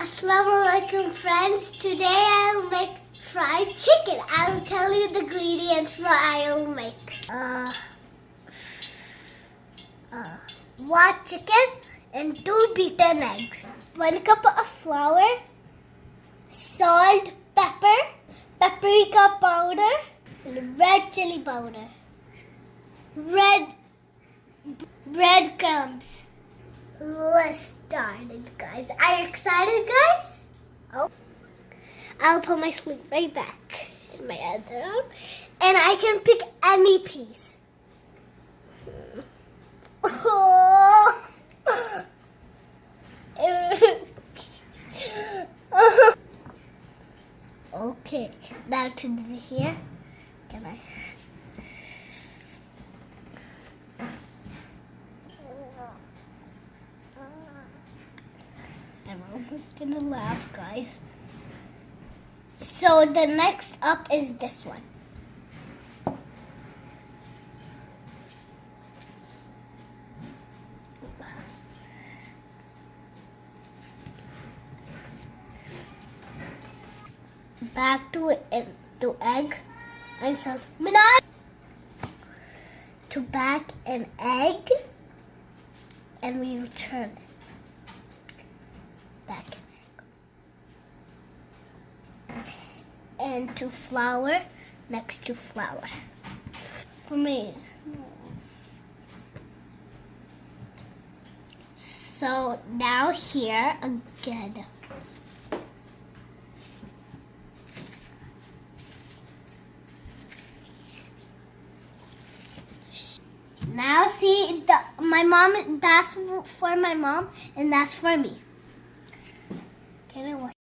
Assalamualaikum friends. Today I'll make fried chicken. I'll tell you the ingredients what I'll make. One chicken and 2 beaten eggs. 1 cup of flour, salt, pepper, paprika powder, red chili powder, red breadcrumbs. Let's start it, guys. Are you excited, guys? Oh, I'll put my sleeve right back in my other arm, and I can pick any piece. Oh. Okay, now to here. Can I? I'm almost gonna laugh, guys. So the next up is this one. Back to egg and sauce. To back an egg, and we will turn it. Back an egg. And to flour, next to flour. For me. So now here again. Now see, my mom, that's for my mom and that's for me.